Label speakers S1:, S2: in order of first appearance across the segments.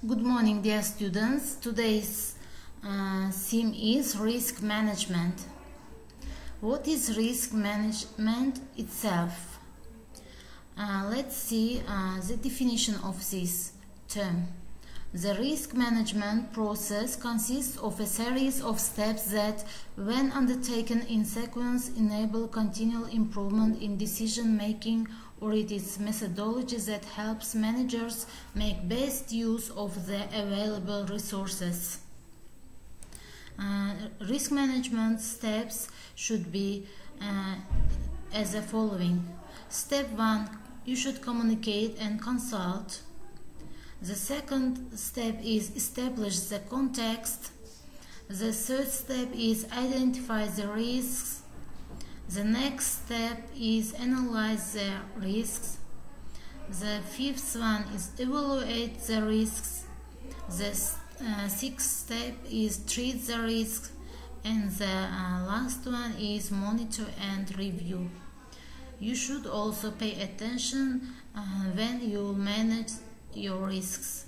S1: Good morning, dear students. Today's theme is risk management. What is risk management itself? Let's see the definition of this term. The risk management process consists of a series of steps that, when undertaken in sequence, enable continual improvement in decision making, or it is methodology that helps managers make best use of the available resources. Risk management steps should be as the following. Step 1. You should communicate and consult. The second step is establish the context. The third step is identify the risks. The next step is analyze the risks. The fifth one is evaluate the risks. The sixth step is treat the risks. And the last one is monitor and review. You should also pay attention when you manage your risks.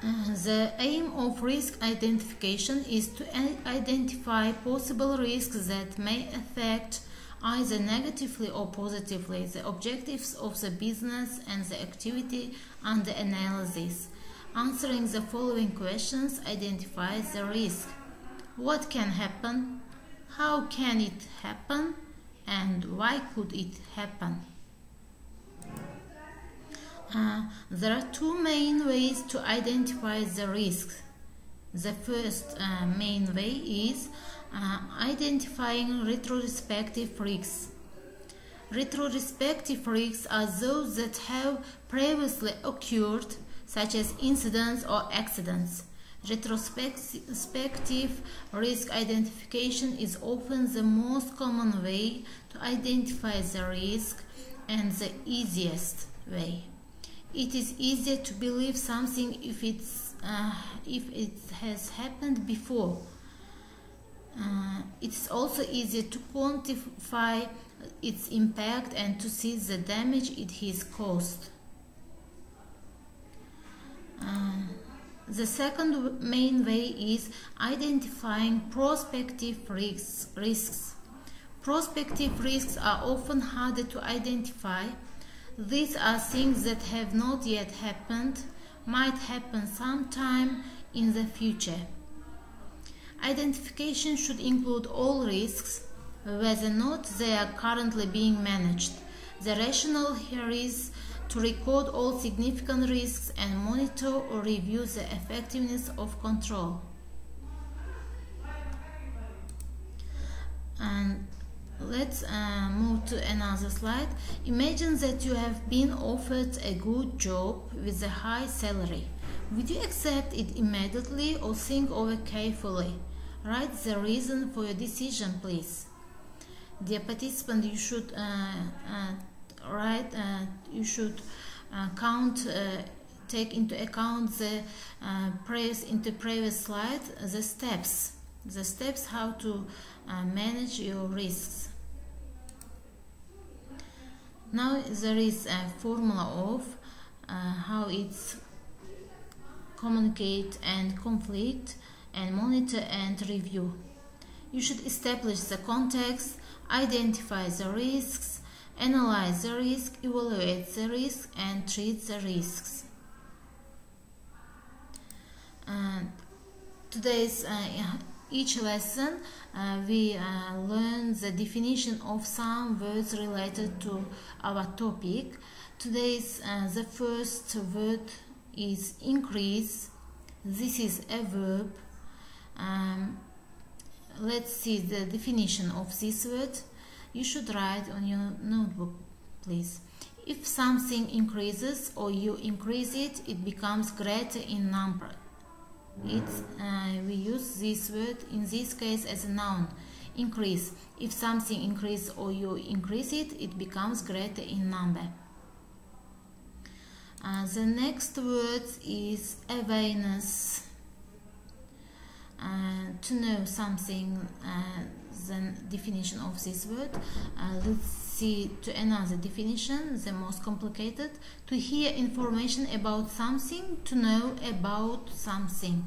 S1: The aim of risk identification is to identify possible risks that may affect either negatively or positively the objectives of the business and the activity under analysis. Answering the following questions identifies the risk. What can happen? How can it happen? And why could it happen? There are two main ways to identify the risks. The first main way is identifying retrospective risks. Retrospective risks are those that have previously occurred, such as incidents or accidents. Retrospective risk identification is often the most common way to identify the risk and the easiest way. It is easier to believe something if it has happened before. It's also easier to quantify its impact and to see the damage it has caused. The second main way is identifying prospective risks. Prospective risks are often harder to identify. These are things that have not yet happened, might happen sometime in the future. Identification should include all risks, whether or not they are currently being managed. The rationale here is to record all significant risks and monitor or review the effectiveness of control. And let's move to another slide. Imagine that you have been offered a good job with a high salary. Would you accept it immediately or think over carefully? Write the reason for your decision, please. Dear participant, you should take into account the previous slide the steps how to manage your risks. Now there is a formula of how it's communicate and conflict and monitor and review. You should establish the context, identify the risks, analyze the risk, evaluate the risk, and treat the risks. Today's each lesson we learn the definition of some words related to our topic. Today's the first word is increase. This is a verb. Let's see the definition of this word. You should write on your notebook, please. If something increases or you increase it, it becomes greater in number. We use this word in this case as a noun. Increase. If something increases or you increase it, it becomes greater in number. The next word is awareness. To know something, the definition of this word, let's see to another definition, the most complicated. To hear information about something, to know about something.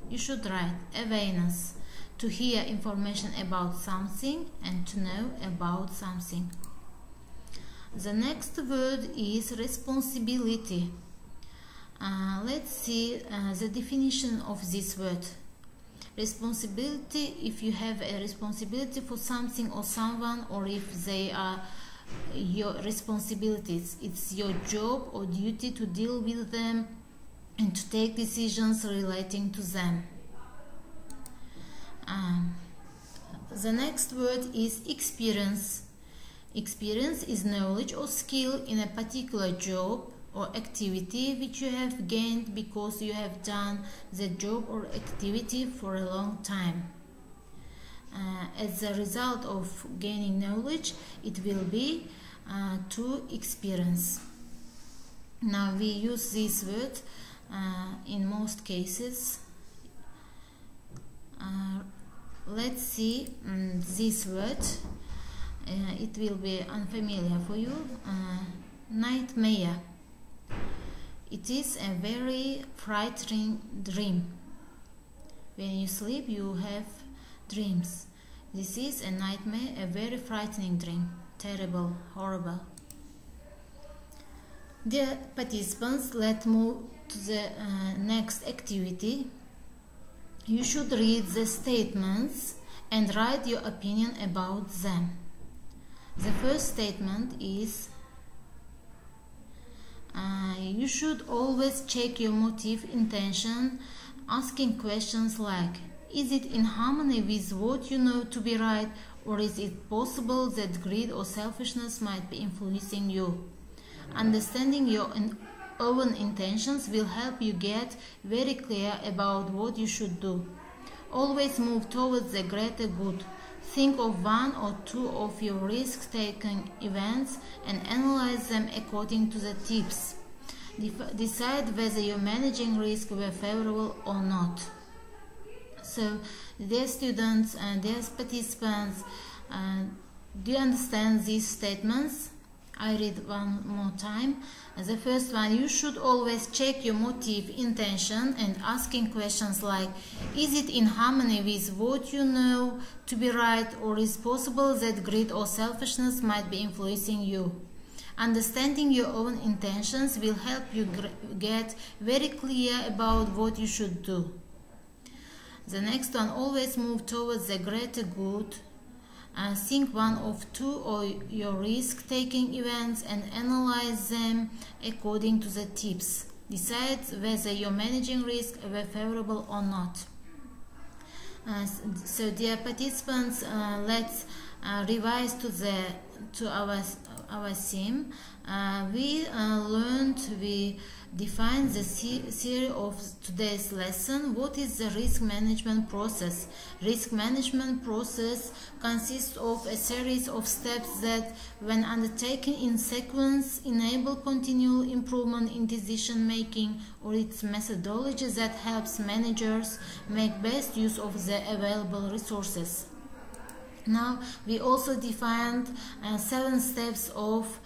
S1: You should write awareness. To hear information about something and to know about something. The next word is responsibility. Let's see the definition of this word. Responsibility, if you have a responsibility for something or someone, or if they are your responsibilities, it's your job or duty to deal with them and to take decisions relating to them. The next word is experience. Experience is knowledge or skill in a particular job or activity which you have gained because you have done the job or activity for a long time. As a result of gaining knowledge, it will be to experience. Now we use this word in most cases. Let's see this word. It will be unfamiliar for you. Nightmare. It is a very frightening dream. When you sleep, you have dreams. This is a nightmare, a very frightening dream. Terrible, horrible. Dear participants, let's move to the next activity. You should read the statements and write your opinion about them. The first statement is you should always check your motive, intention, asking questions like, is it in harmony with what you know to be right, or is it possible that greed or selfishness might be influencing you? Understanding your own intentions will help you get very clear about what you should do. Always move towards the greater good. Think of one or two of your risk-taking events and analyze them according to the tips. Decide whether your managing risk were favorable or not. So, dear students and dear participants, do you understand these statements? I read one more time. The first one, you should always check your motive, intention, and asking questions like, is it in harmony with what you know to be right, or is it possible that greed or selfishness might be influencing you? Understanding your own intentions will help you get very clear about what you should do. The next one, always move towards the greater good. Think one of two of your risk-taking events and analyze them according to the tips. Decide whether your managing risk were favorable or not. So, dear participants, let's revise to our theme. We defined the theory of today's lesson. What is the risk management process? Risk management process consists of a series of steps that, when undertaken in sequence, enable continual improvement in decision making, or its methodology that helps managers make best use of the available resources. Now, we also defined 7 steps of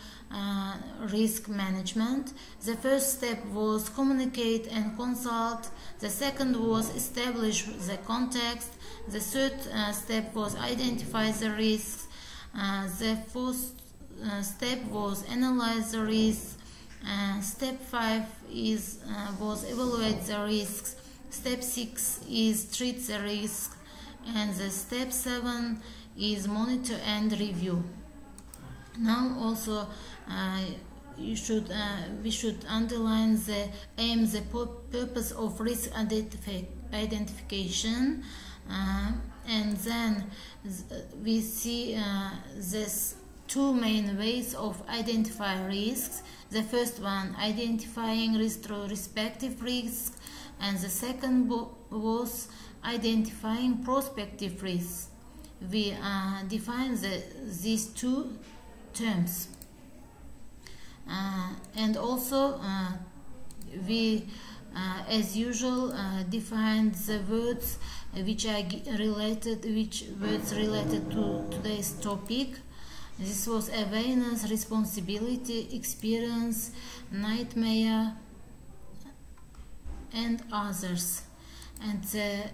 S1: risk management. The first step was communicate and consult. The second was establish the context. The third step was identify the risks. The fourth step was analyze the risks. Step 5 was evaluate the risks. Step 6 is treat the risks. And the step 7 is monitor and review. Now also we should underline the aim, the purpose of risk identification, and then we see these 2 main ways of identifying risks. The first one, identifying retrospective risks, and the second was identifying prospective risks. We define these 2 terms, and also we as usual define the words which are related to today's topic. This was awareness, responsibility, experience, nightmare, and others. And the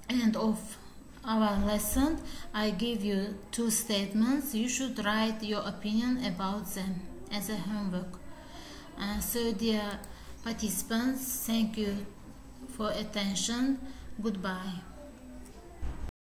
S1: end of our lesson, I give you 2 statements. You should write your opinion about them as a homework. So dear participants, thank you for attention. Goodbye.